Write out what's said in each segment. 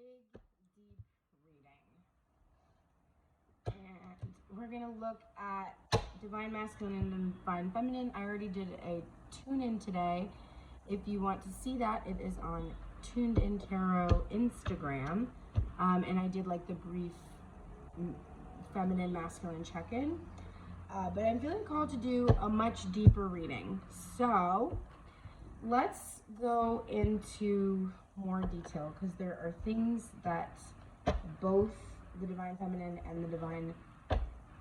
big, deep reading. And we're going to look at Divine Masculine and Divine Feminine. I already did a tune-in today. If you want to see that, it is on Tuned In Tarot Instagram. And I did like the brief feminine masculine check-in. But I'm feeling called to do a much deeper reading. So let's go into more detail because there are things that both the Divine Feminine and the Divine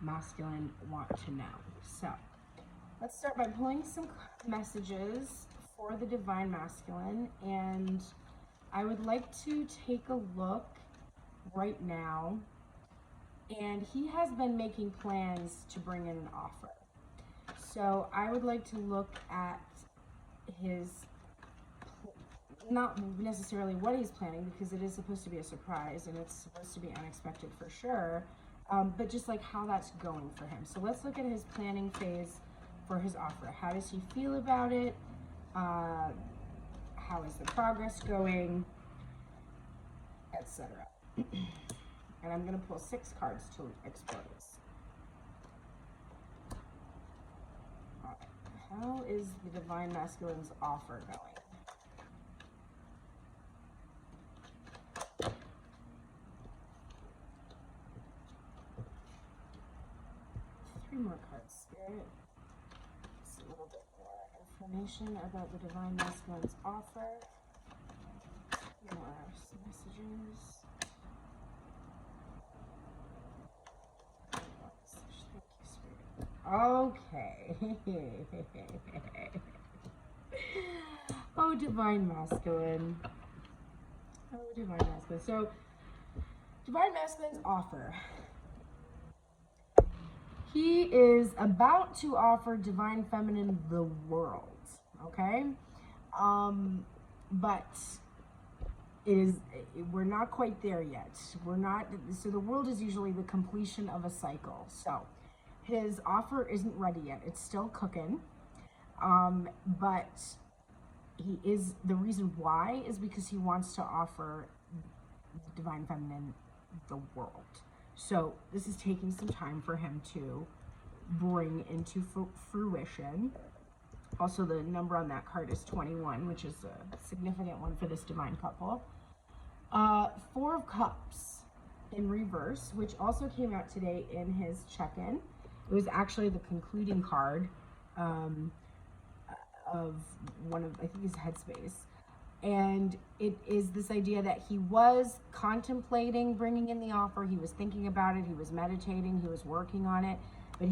Masculine want to know. So let's start by pulling some messages for the Divine Masculine, and I would like to take a look right now. And he has been making plans to bring in an offer. So I would like to look at his, not necessarily what he's planning, because it is supposed to be a surprise and it's supposed to be unexpected for sure, but just like how that's going for him. So let's look at his planning phase for his offer. How does he feel about it? How is the progress going, etc. And I'm going to pull 6 cards to explore this. All right. How is the Divine Masculine's offer going? 3 more cards, Spirit. Just a little bit more information about the Divine Masculine's offer. More messages. Okay. Oh, Divine Masculine. Oh, Divine Masculine. So, Divine Masculine's offer. He is about to offer Divine Feminine the world. Okay? But we're not quite there yet. So the world is usually the completion of a cycle. So, his offer isn't ready yet. It's still cooking. But the reason why is because he wants to offer Divine Feminine the world. So this is taking some time for him to bring into fruition. Also, the number on that card is 21, which is a significant one for this divine couple. 4 of Cups in reverse, which also came out today in his check-in. It was actually the concluding card of one of, I think, his headspace. And it is this idea that he was contemplating bringing in the offer. He was thinking about it. He was meditating. He was working on it. But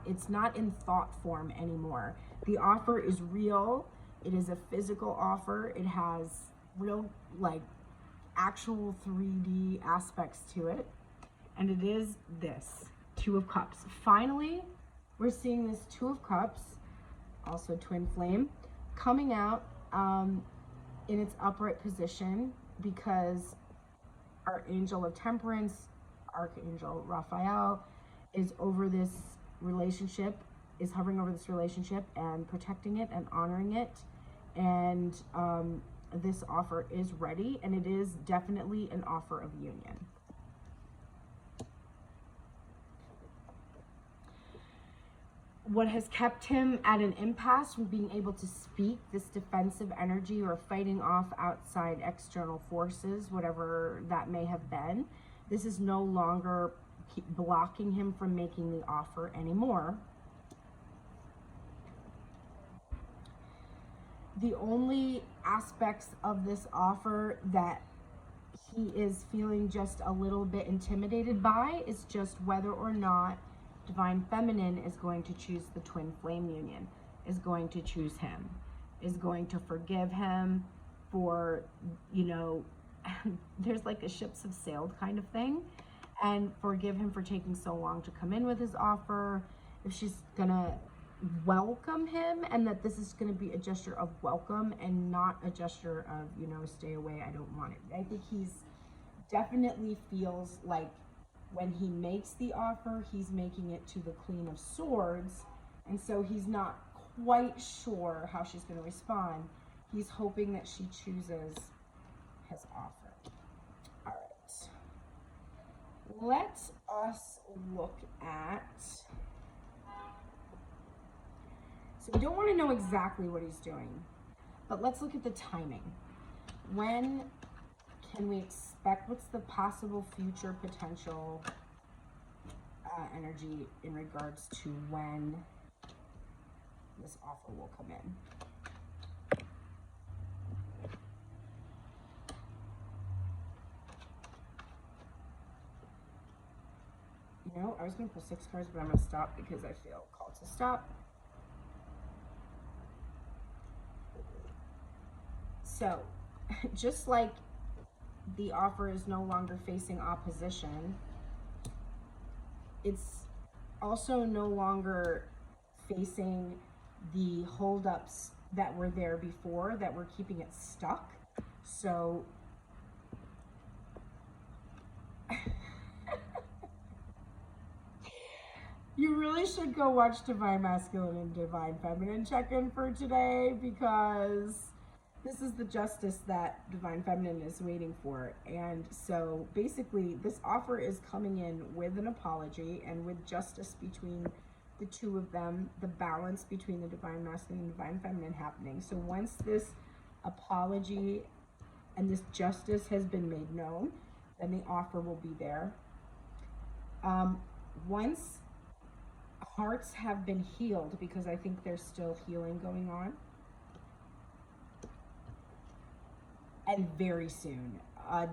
it's not in thought form anymore. The offer is real. It is a physical offer. It has real, like, actual 3D aspects to it. And it is this 2 of Cups. Finally, we're seeing this 2 of Cups, also twin flame, coming out in its upright position because our Angel of Temperance, Archangel Raphael, is over this relationship, is hovering over this relationship and protecting it and honoring it. And this offer is ready, and it is definitely an offer of union. What has kept him at an impasse from being able to speak, this defensive energy or fighting off outside external forces, whatever that may have been, this is no longer blocking him from making the offer anymore. The only aspects of this offer that he is feeling just a little bit intimidated by is just whether or not Divine Feminine is going to choose the twin flame union, is going to choose him, is going to forgive him for, there's like a ships have sailed kind of thing, and forgive him for taking so long to come in with his offer, if she's gonna welcome him, and that this is gonna be a gesture of welcome and not a gesture of, stay away, I don't want it. I think he's definitely feels like when he makes the offer, he's making it to the Queen of Swords, and so he's not quite sure how she's going to respond. He's hoping that she chooses his offer. let us look at, so we don't want to know exactly what he's doing, but let's look at the timing. When can we expect, what's the possible future potential energy in regards to when this offer will come in? You know, I was going to pull 6 cards, but I'm going to stop because I feel called to stop. So, just like the offer is no longer facing opposition, it's also no longer facing the holdups that were there before that were keeping it stuck. So you really should go watch Divine Masculine and Divine Feminine check-in for today, because this is the justice that Divine Feminine is waiting for. And so basically this offer is coming in with an apology and with justice between the two of them, the balance between the Divine Masculine and Divine Feminine happening. So once this apology and this justice has been made known, then the offer will be there. Once hearts have been healed, because I think there's still healing going on, and very soon.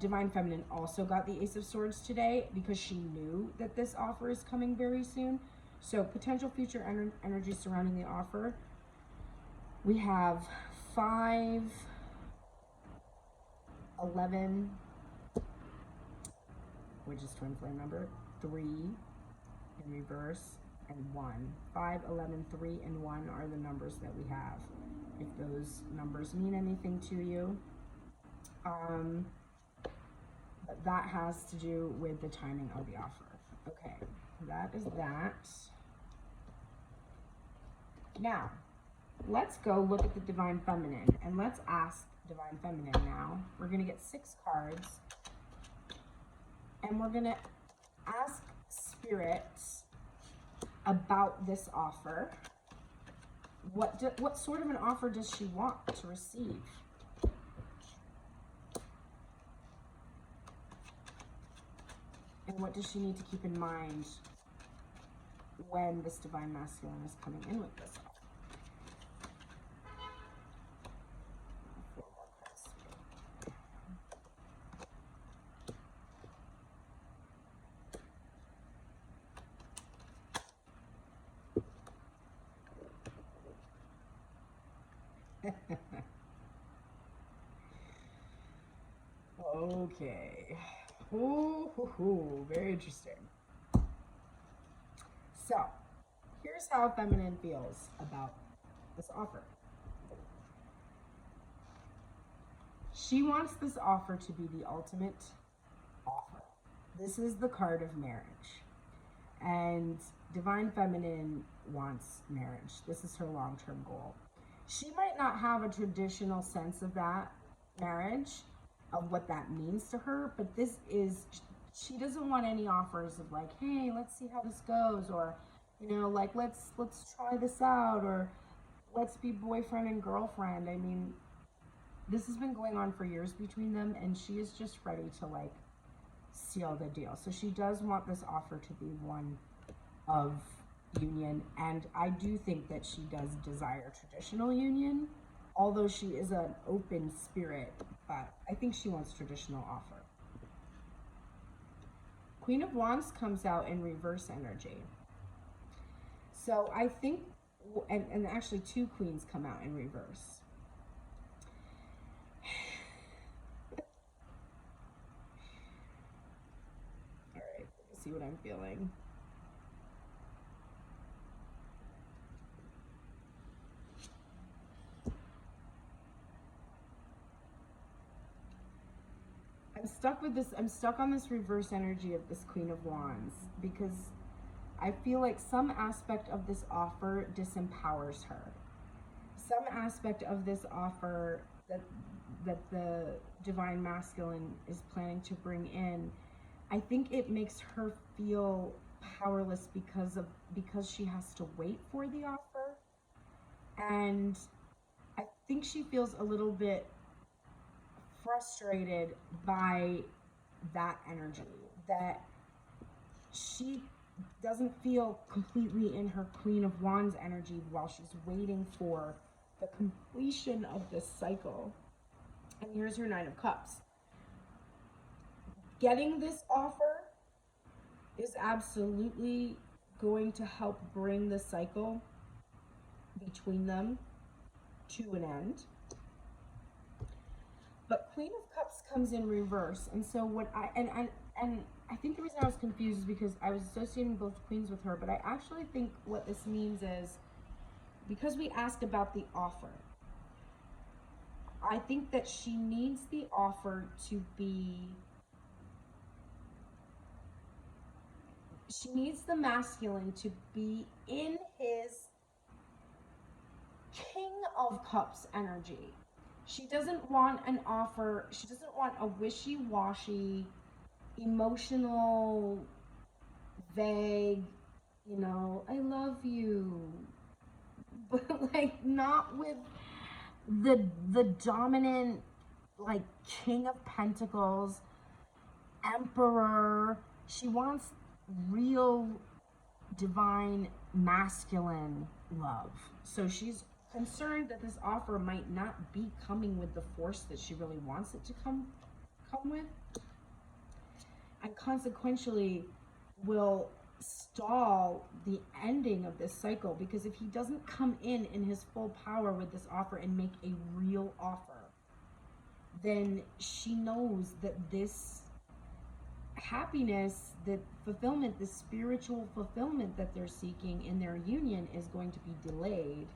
Divine Feminine also got the Ace of Swords today because she knew that this offer is coming very soon. So potential future energy surrounding the offer. We have 5, 11, which is twin flame number, 3 in reverse, and 1. 5, 11, 3, and 1 are the numbers that we have. If those numbers mean anything to you. But that has to do with the timing of the offer. Okay, that is that. Now, let's go look at the Divine Feminine, and let's ask Divine Feminine now. We're going to get 6 cards, and we're going to ask Spirit about this offer. What sort of an offer does she want to receive? And what does she need to keep in mind when this Divine Masculine is coming in with this offer? Okay. Ooh, very interesting. So, here's how Feminine feels about this offer. She wants this offer to be the ultimate offer. This is the card of marriage. And Divine Feminine wants marriage. This is her long-term goal. She might not have a traditional sense of that marriage, of what that means to her, but this is, she doesn't want any offers of like, hey, let's see how this goes, or, you know, like, let's try this out, or let's be boyfriend and girlfriend. I mean, this has been going on for years between them, and she is just ready to like seal the deal. So she does want this offer to be one of union, and I do think that she does desire traditional union, although she is an open spirit, but I think she wants traditional offer. Queen of Wands comes out in reverse energy. So I think, and actually 2 queens come out in reverse. All right, let me see what I'm feeling. I'm stuck on this reverse energy of this Queen of Wands, because I feel like some aspect of this offer disempowers her. Some aspect of this offer that the Divine Masculine is planning to bring in I think it makes her feel powerless because she has to wait for the offer. And I think she feels a little bit frustrated by that energy, that she doesn't feel completely in her Queen of Wands energy while she's waiting for the completion of this cycle. And here's her Nine of Cups. Getting this offer is absolutely going to help bring the cycle between them to an end. But Queen of Cups comes in reverse. And so what I think the reason I was confused is because I was associating both queens with her, but I actually think what this means is, because we asked about the offer, I think that she needs the offer to be, she needs the masculine to be in his King of Cups energy. She doesn't want an offer, she doesn't want a wishy-washy, emotional, vague, you know, I love you, but like not with the dominant, like, King of Pentacles, Emperor. She wants real divine masculine love. So she's concerned that this offer might not be coming with the force that she really wants it to come with, and consequentially will stall the ending of this cycle, because if he doesn't come in his full power with this offer and make a real offer, then she knows that this happiness, that fulfillment, the spiritual fulfillment that they're seeking in their union is going to be delayed.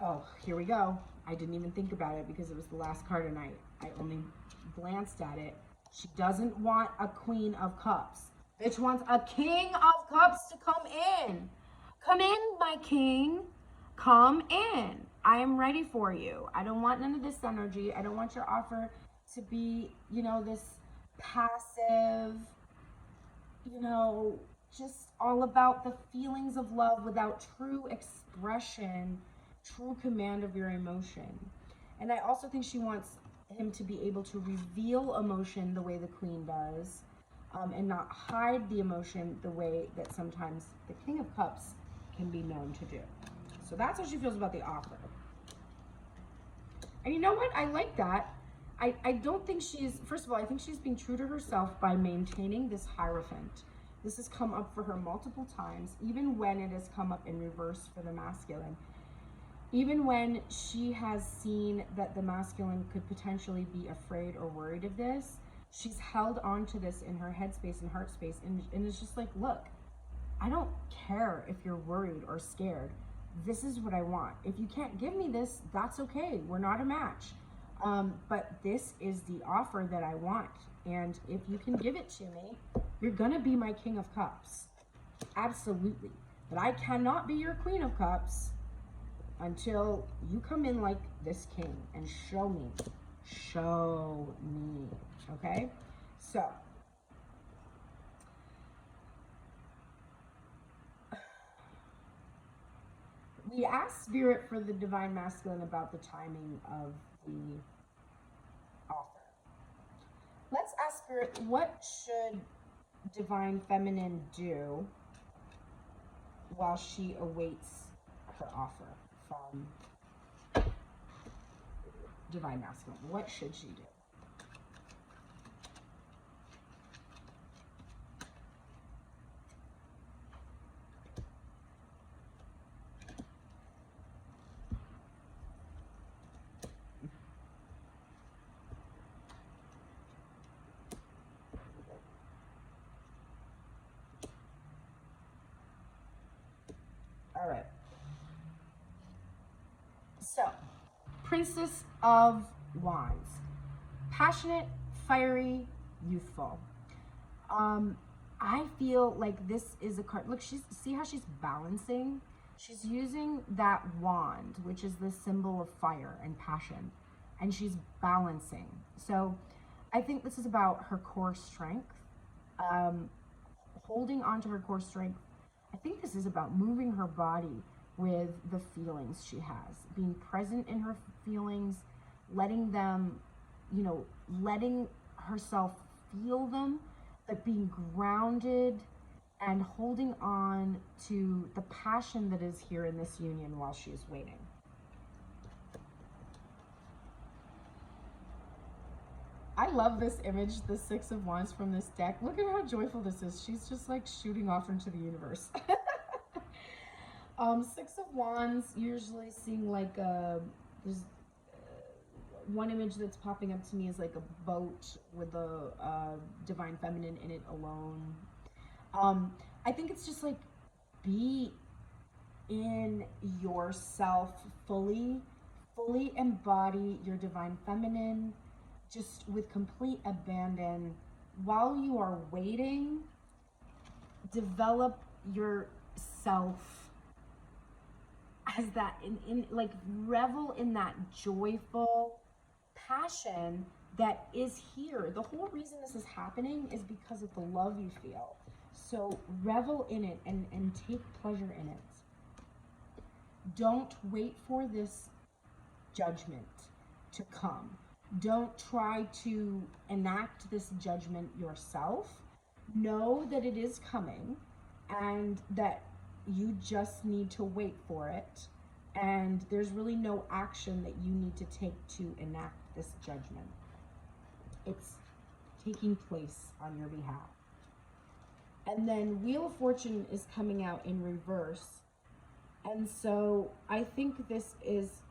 Oh, here we go. I didn't even think about it because it was the last card tonight. I only glanced at it. She doesn't want a Queen of Cups. Bitch wants a King of Cups to come in. Come in, my king. Come in. I am ready for you. I don't want none of this energy. I don't want your offer to be, you know, this passive, you know, just all about the feelings of love without true expression, true command of your emotion. And I also think she wants him to be able to reveal emotion the way the Queen does, and not hide the emotion the way that sometimes the King of Cups can be known to do. So that's how she feels about the offer. And you know what? I like that. I don't think she's, first of all, I think she's being true to herself by maintaining this Hierophant. This has come up for her multiple times, even when it has come up in reverse for the masculine. Even when she has seen that the masculine could potentially be afraid or worried of this, she's held on to this in her headspace and heart space, and it's just like, look, I don't care if you're worried or scared. This is what I want. If you can't give me this, that's okay. We're not a match. But this is the offer that I want. And if you can give it to me, you're gonna be my King of Cups. Absolutely. But I cannot be your Queen of Cups until you come in like this king and show me. Okay? So, we asked Spirit for the Divine Masculine about the timing of the offer. Let's ask Spirit, what should Divine Feminine do while she awaits her offer from Divine Masculine? What should she do? All right. So, Princess of Wands. Passionate, fiery, youthful. I feel like this is a card. Look, see how she's balancing? She's using that wand, which is the symbol of fire and passion, and she's balancing. So I think this is about her core strength, um, holding on to her core strength. I think this is about moving her body with the feelings she has, being present in her feelings, letting them, letting herself feel them, but being grounded and holding on to the passion that is here in this union while she is waiting. I love this image, the Six of Wands from this deck. Look at how joyful this is. She's just like shooting off into the universe. Six of Wands, usually seeing like there's one image that's popping up to me is like a boat with the divine feminine in it alone. I think it's just like, be in yourself fully embody your divine feminine, just with complete abandon. While you are waiting, develop yourself as that, in like, revel in that joyful passion that is here. The whole reason this is happening is because of the love you feel. So revel in it and take pleasure in it. Don't wait for this judgment to come. Don't try to enact this judgment yourself. Know that it is coming and that you just need to wait for it. And there's really no action that you need to take to enact this judgment. It's taking place on your behalf. And then Wheel of Fortune is coming out in reverse. And so I think this is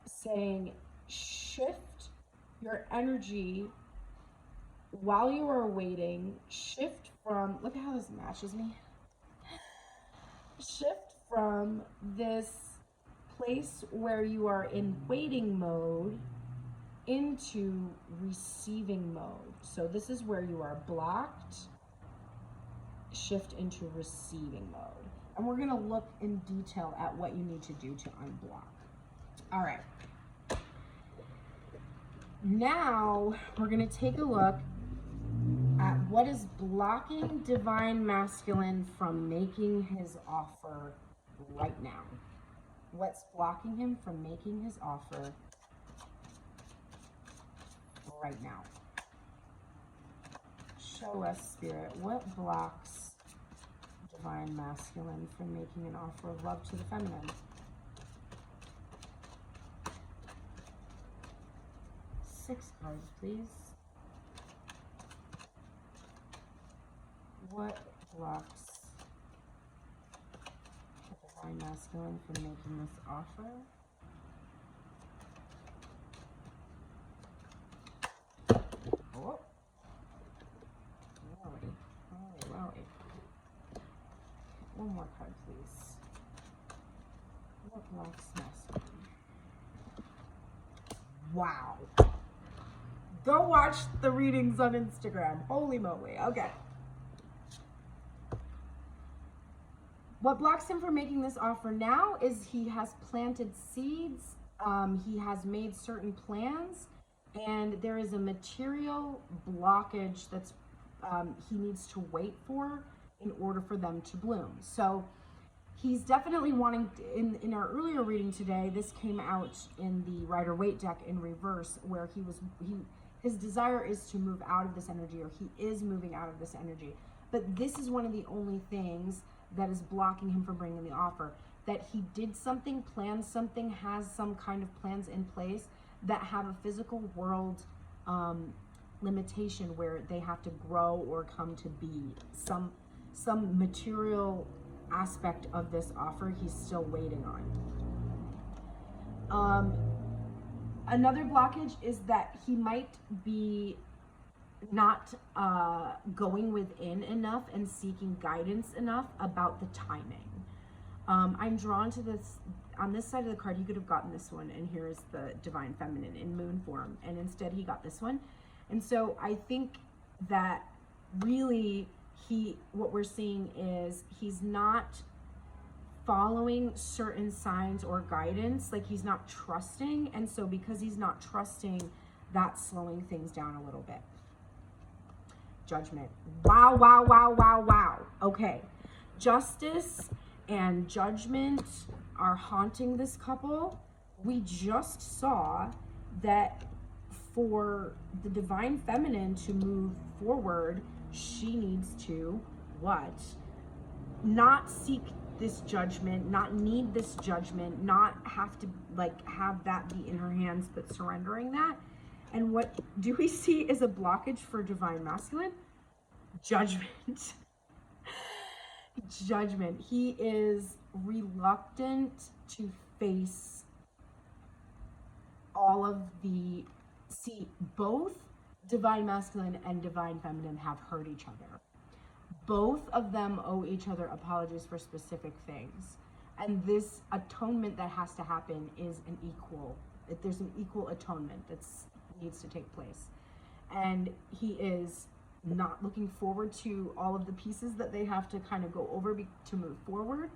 saying, shift your energy while you are waiting. Shift from, look at how this matches me. Shift from this place where you are in waiting mode into receiving mode. So this is where you are blocked. Shift into receiving mode. And we're going to look in detail at what you need to do to unblock. All right. Now we're going to take a look at what is blocking divine masculine from making his offer right now. What's blocking him from making his offer right now? Show us, Spirit, what blocks divine masculine from making an offer of love to the feminine? Six cards, please. What blocks the divine masculine from making this offer? Oh. Wowie. One more card, please. What blocks masculine? Wow. Go watch the readings on Instagram. Holy moly. Okay. What blocks him from making this offer now is he has planted seeds. He has made certain plans, and there is a material blockage that's he needs to wait for in order for them to bloom. So he's definitely wanting, in our earlier reading today, this came out in the Rider-Waite deck in reverse, where his desire is to move out of this energy, or he is moving out of this energy. But this is one of the only things that is blocking him from bringing the offer. That he did something, planned something, has some kind of plans in place that have a physical world limitation where they have to grow or come to be. Some material aspect of this offer he's still waiting on. Another blockage is that he might be not going within enough and seeking guidance enough about the timing. I'm drawn to this. On this side of the card, you could have gotten this one, and here is the divine feminine in moon form, and instead he got this one. And so I think that really what we're seeing is he's not following certain signs or guidance, like he's not trusting. And so because he's not trusting, that's slowing things down a little bit. Judgment. Wow, wow, wow, wow, wow. Okay. Justice and judgment are haunting this couple. We just saw that for the divine feminine to move forward, she needs to what? Not seek this judgment, not need this judgment, not have to like have that be in her hands, but surrendering that. And what do we see is a blockage for divine masculine? Judgment. Judgment. He is reluctant to face all of the, see, both divine masculine and divine feminine have hurt each other. Both of them owe each other apologies for specific things. And this atonement that has to happen is an equal, there's an equal atonement that needs to take place. And he is not looking forward to all of the pieces that they have to kind of go over to move forward.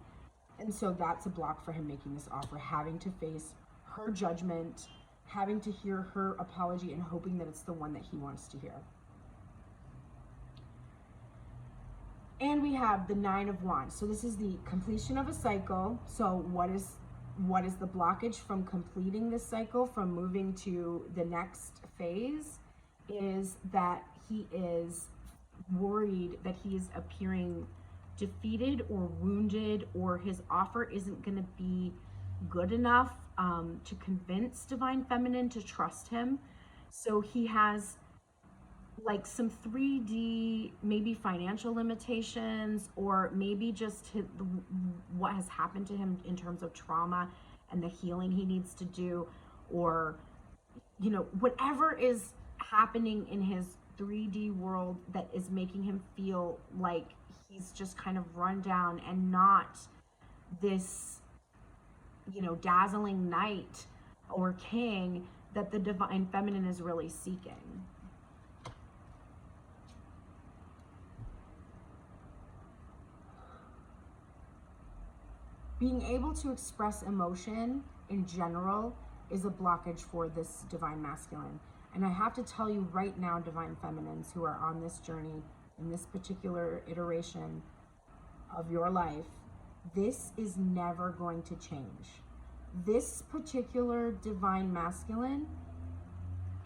And so that's a block for him making this offer, having to face her judgment, having to hear her apology and hoping that it's the one that he wants to hear. And we have the 9 of Wands. So this is the completion of a cycle. So what is the blockage from completing this cycle, from moving to the next phase, is that he is worried that he is appearing defeated or wounded, or his offer isn't going to be good enough to convince divine feminine to trust him. So he has like some 3D, maybe financial limitations, or maybe just what has happened to him in terms of trauma and the healing he needs to do, or, you know, whatever is happening in his 3D world that is making him feel like he's just kind of run down and not this, you know, dazzling knight or king that the divine feminine is really seeking. Being able to express emotion in general is a blockage for this divine masculine. And I have to tell you right now, divine feminines who are on this journey, in this particular iteration of your life, this is never going to change. This particular divine masculine,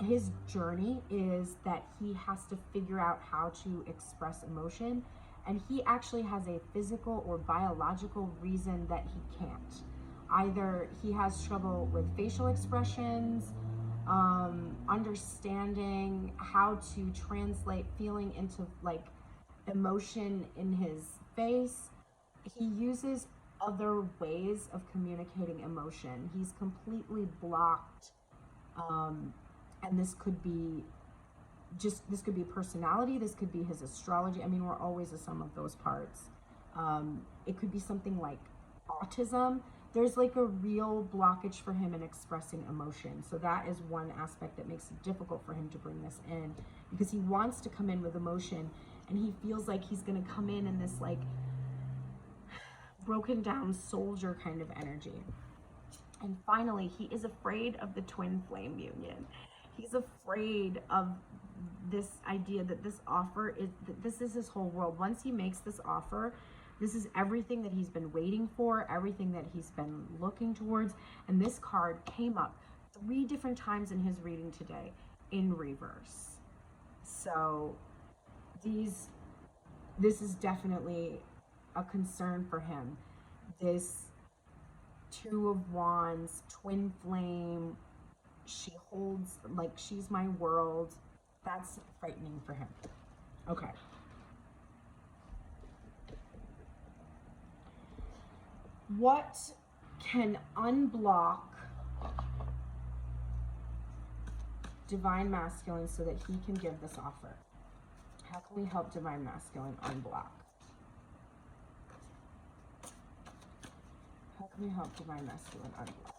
his journey is that he has to figure out how to express emotion. And he actually has a physical or biological reason that he can't. Either he has trouble with facial expressions, understanding how to translate feeling into like emotion in his face. He uses other ways of communicating emotion. He's completely blocked. And this could be personality, this could be his astrology. I mean, we're always a sum of those parts. It could be something like autism. There's like a real blockage for him in expressing emotion. So that is one aspect that makes it difficult for him to bring this in, because he wants to come in with emotion and he feels like he's going to come in this like broken down soldier kind of energy. And finally, he is afraid of the twin flame union. He's afraid of this idea that this offer is, that this is his whole world. Once he makes this offer, this is everything that he's been waiting for, everything that he's been looking towards. And this card came up 3 different times in his reading today in reverse. So this is definitely a concern for him. This 2 of Wands, twin flame, she holds, like, she's my world. That's frightening for him. Okay. What can unblock divine masculine so that he can give this offer? How can we help divine masculine unblock? How can we help divine masculine unblock?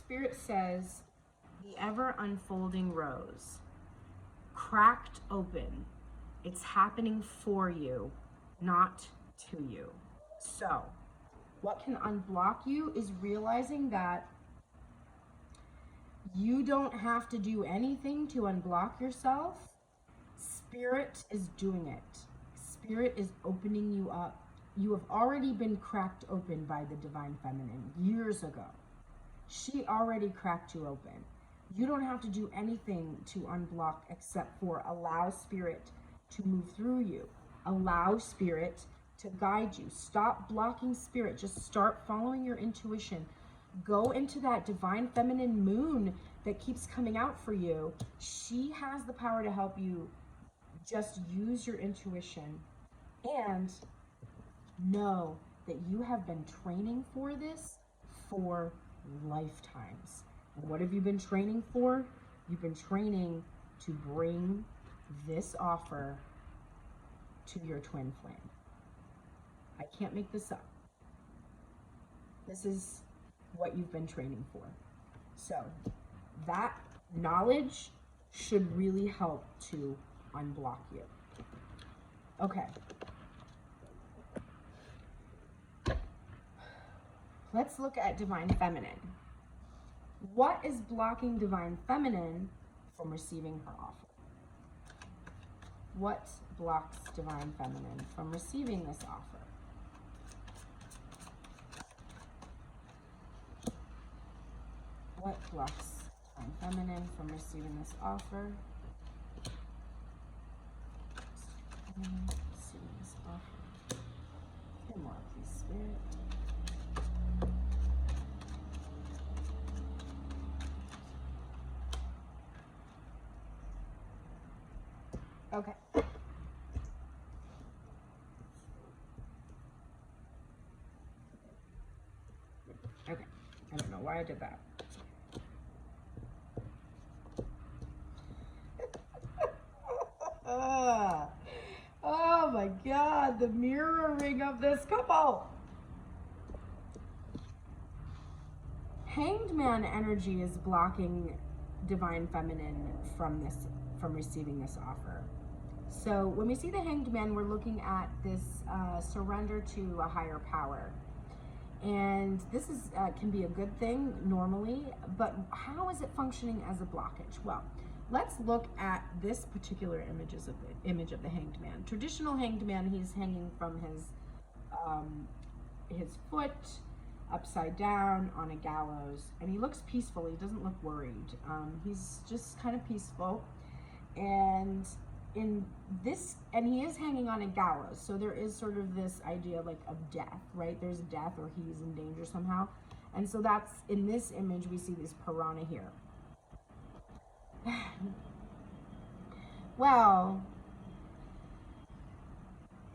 Spirit says the ever unfolding rose, cracked open. It's happening for you, not to you. So what can unblock you is realizing that you don't have to do anything to unblock yourself. Spirit is doing it. Spirit is opening you up. You have already been cracked open by the Divine Feminine years ago. She already cracked you open. You don't have to do anything to unblock except for allow Spirit to move through you. Allow Spirit to guide you. Stop blocking Spirit. Just start following your intuition. Go into that Divine Feminine moon that keeps coming out for you. She has the power to help you. Just use your intuition and know that you have been training for this for lifetimes. And what have you been training for? You've been training to bring this offer to your twin flame. I can't make this up. This is what you've been training for. So that knowledge should really help to unblock you. Okay. Let's look at Divine Feminine. What is blocking Divine Feminine from receiving her offer? What blocks Divine Feminine from receiving this offer? What blocks Divine Feminine from receiving this offer? Receiving this offer. Two more, please, Spirit. Okay. Okay. I don't know why I did that. Oh my God, the mirroring of this couple. Hanged Man energy is blocking Divine Feminine from receiving this offer. So when we see the Hanged Man, we're looking at this surrender to a higher power. And this is can be a good thing normally, but how is it functioning as a blockage? Well, let's look at this particular image of the Hanged Man. Traditional Hanged Man, he's hanging from his foot upside down on a gallows, and he looks peaceful. He doesn't look worried. He's just kind of peaceful, and he is hanging on a gallows, so there is sort of this idea like of death, right? There's death, or he's in danger somehow. And so that's, in this image, we see this piranha here. Well,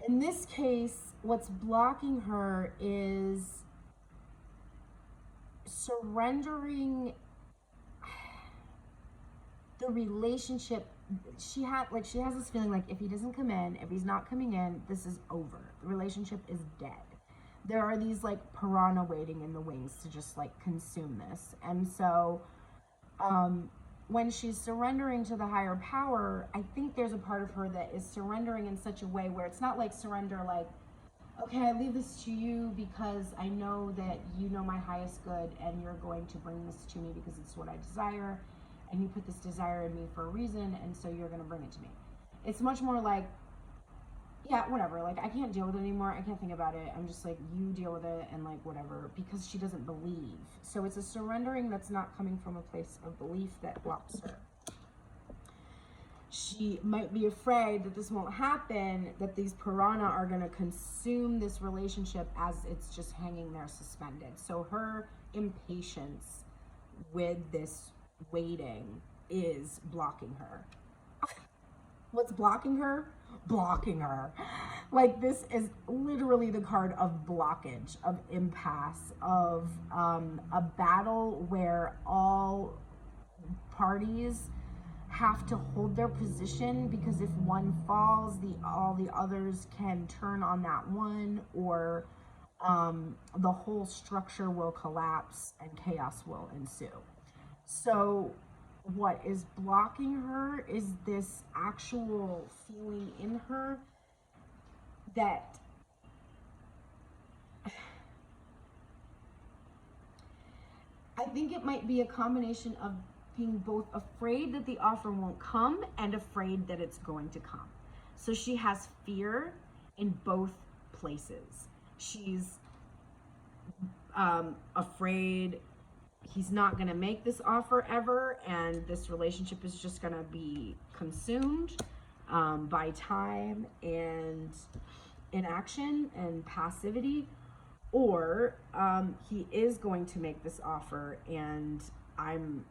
in this case, what's blocking her is surrendering the relationship. She has this feeling like if he doesn't come in, if he's not coming in, this is over. The relationship is dead. There are these like piranha waiting in the wings to just like consume this. And so when she's surrendering to the higher power, I think there's a part of her that is surrendering in such a way where it's not like surrender like, okay, I leave this to you because I know that you know my highest good and you're going to bring this to me because it's what I desire. And you put this desire in me for a reason, and so you're going to bring it to me. It's much more like, yeah, whatever, like, I can't deal with it anymore, I can't think about it, I'm just like, you deal with it, and like, whatever, because she doesn't believe. So it's a surrendering that's not coming from a place of belief that blocks her. She might be afraid that this won't happen, that these piranha are going to consume this relationship as it's just hanging there suspended. So her impatience with this waiting is blocking her. What's blocking her? Blocking her. Like, this is literally the card of blockage, of impasse, of a battle where all parties have to hold their position, because if one falls, all the others can turn on that one, or the whole structure will collapse and chaos will ensue. So what is blocking her is this actual feeling in her that I think it might be a combination of being both afraid that the offer won't come and afraid that it's going to come. So she has fear in both places. She's afraid he's not going to make this offer ever, and this relationship is just going to be consumed by time and inaction and passivity, or he is going to make this offer, and I'm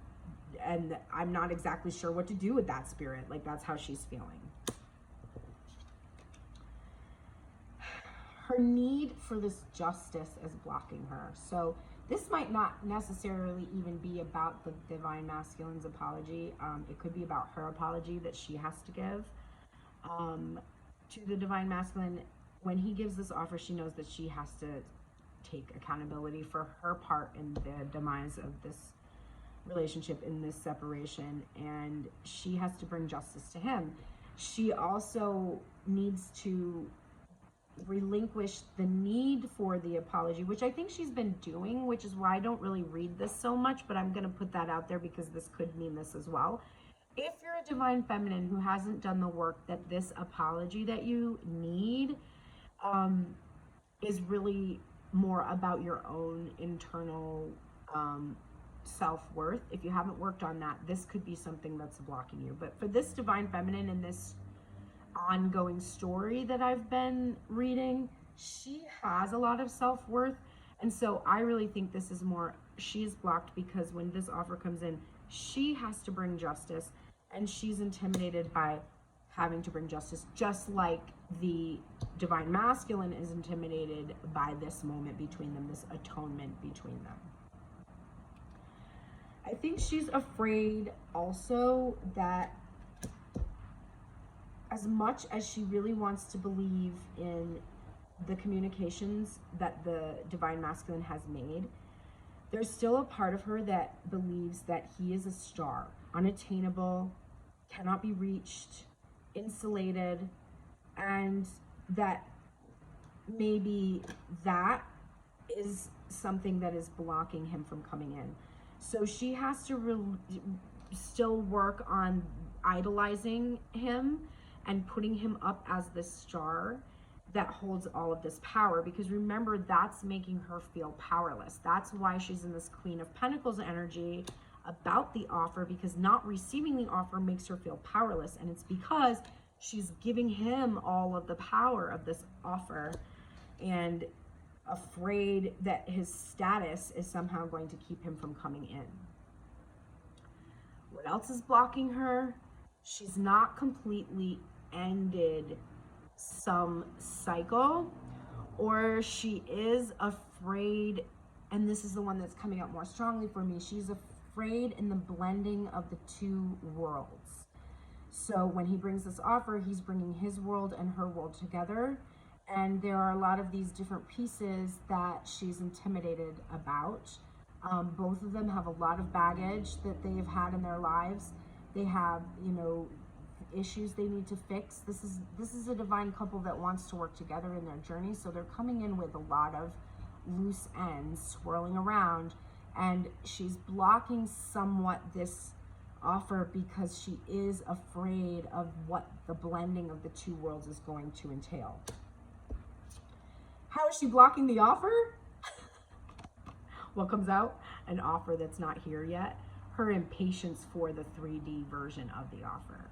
not exactly sure what to do with that spirit. Like, that's how she's feeling. Her need for this justice is blocking her. So this might not necessarily even be about the divine masculine's apology. It could be about her apology that she has to give to the divine masculine. When he gives this offer, she knows that she has to take accountability for her part in the demise of this relationship, in this separation, and she has to bring justice to him. She also needs to relinquish the need for the apology, which I think she's been doing, which is why I don't really read this so much, but I'm going to put that out there because this could mean this as well. If you're a divine feminine who hasn't done the work that this apology that you need is really more about your own internal self-worth, if you haven't worked on that, this could be something that's blocking you. But for this divine feminine in this ongoing story that I've been reading, she has a lot of self-worth, and so I really think this is more, she's blocked because when this offer comes in, she has to bring justice, and she's intimidated by having to bring justice, just like the divine masculine is intimidated by this moment between them, this atonement between them. I think she's afraid also that as much as she really wants to believe in the communications that the divine masculine has made, there's still a part of her that believes that he is a star, unattainable, cannot be reached, insulated, and that maybe that is something that is blocking him from coming in. So she has to still work on idolizing him and putting him up as this star that holds all of this power, because remember, that's making her feel powerless. That's why she's in this Queen of Pentacles energy about the offer, because not receiving the offer makes her feel powerless, and it's because she's giving him all of the power of this offer and afraid that his status is somehow going to keep him from coming in. What else is blocking her? She's not completely ended some cycle, or she is afraid, and this is the one that's coming up more strongly for me, she's afraid in the blending of the two worlds. So when he brings this offer, he's bringing his world and her world together, and there are a lot of these different pieces that she's intimidated about. Both of them have a lot of baggage that they have had in their lives. They have, issues they need to fix. This is a divine couple that wants to work together in their journey, so they're coming in with a lot of loose ends swirling around, and she's blocking somewhat this offer because she is afraid of what the blending of the two worlds is going to entail. How is she blocking the offer? What comes out? An offer that's not here yet. Her impatience for the 3D version of the offer.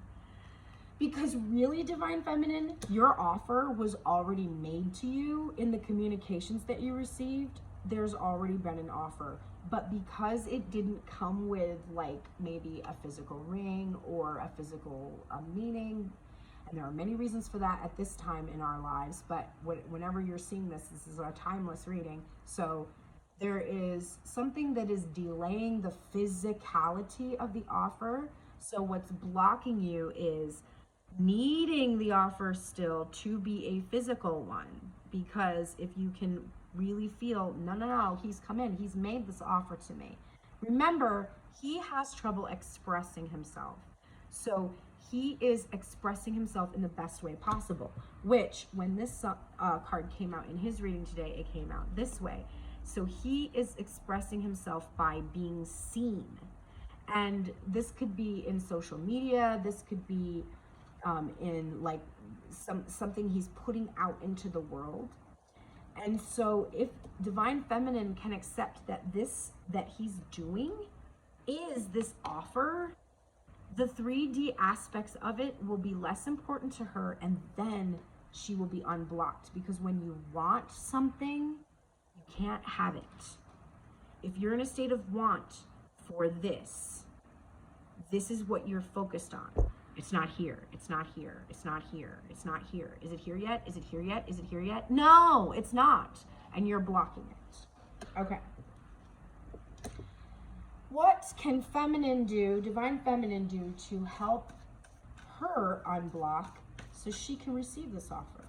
Because really, divine feminine, your offer was already made to you in the communications that you received. There's already been an offer, but because it didn't come with like maybe a physical ring or a physical meaning, and there are many reasons for that at this time in our lives, but whenever you're seeing this is a timeless reading. So there is something that is delaying the physicality of the offer. So what's blocking you is needing the offer still to be a physical one, because if you can really feel, no, he's come in, he's made this offer to me. Remember, he has trouble expressing himself. So he is expressing himself in the best way possible, which when this card came out in his reading today, it came out this way. So he is expressing himself by being seen. And this could be in social media, this could be in like something he's putting out into the world. And so if Divine Feminine can accept that this that he's doing is this offer, the 3D aspects of it will be less important to her, and then she will be unblocked. Because when you want something, you can't have it. If you're in a state of want for this is what you're focused on. It's not here, it's not here, it's not here, it's not here. Is it here yet? Is it here yet? Is it here yet? No, it's not. And you're blocking it. Okay. What can feminine do, Divine Feminine do, to help her unblock so she can receive this offer?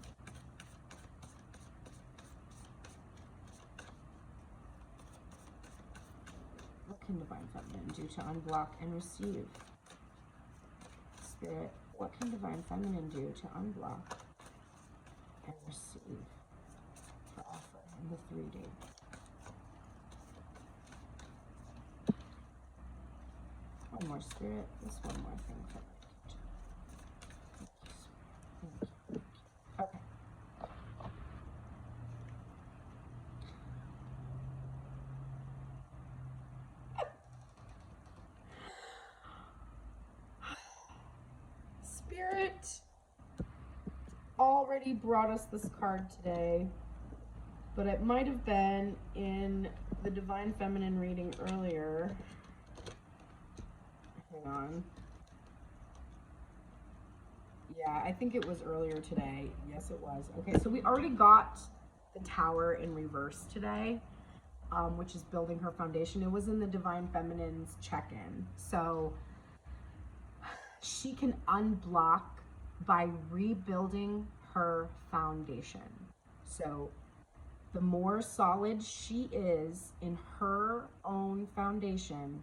What can Divine Feminine do to unblock and receive? Spirit, what can Divine Feminine do to unblock and receive her offer in the 3D? One more, Spirit. Just one more thing. Thank you. Okay. Spirit already brought us this card today, but it might have been in the Divine Feminine reading earlier. Hang on. Yeah, I think it was earlier today. Yes, it was. Okay, so we already got the Tower in reverse today, which is building her foundation. It was in the Divine Feminine's check-in. So she can unblock by rebuilding her foundation. So the more solid she is in her own foundation,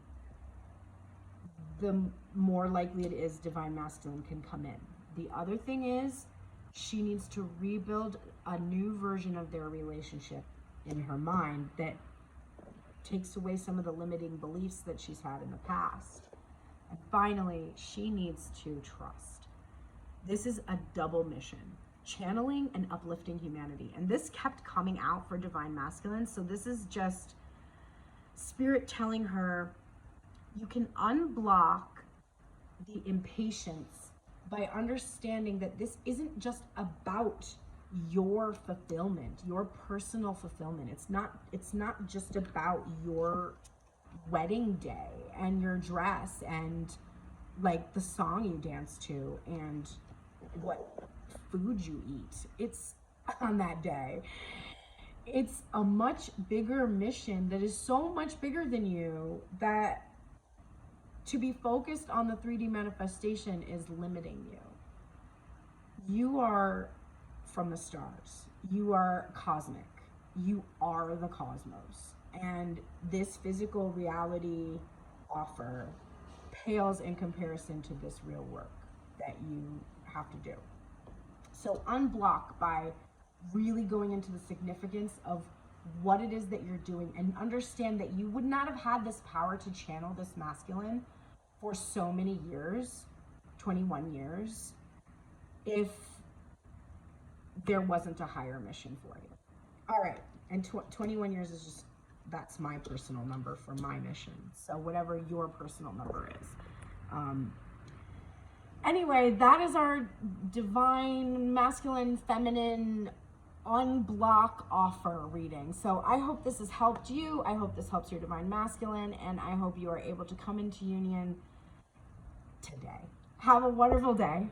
the more likely it is Divine Masculine can come in. The other thing is she needs to rebuild a new version of their relationship in her mind that takes away some of the limiting beliefs that she's had in the past. And finally, she needs to trust. This is a double mission, channeling and uplifting humanity. And this kept coming out for Divine Masculine. So this is just Spirit telling her, you can unblock the impatience by understanding that this isn't just about your fulfillment, your personal fulfillment. It's not just about your wedding day and your dress and like the song you dance to and what food you eat. It's on that day. It's a much bigger mission that is so much bigger than you that to be focused on the 3D manifestation is limiting you. You are from the stars. You are cosmic. You are the cosmos. And this physical reality offer pales in comparison to this real work that you have to do. So unblock by really going into the significance of what it is that you're doing, and understand that you would not have had this power to channel this masculine for so many years, 21 years, if there wasn't a higher mission for you. All right, and 21 years is just, that's my personal number for my mission. So whatever your personal number is. Anyway, that is our Divine Masculine Feminine unblock offer reading. So I hope this has helped you. I hope this helps your Divine Masculine, and I hope you are able to come into union today. Have a wonderful day.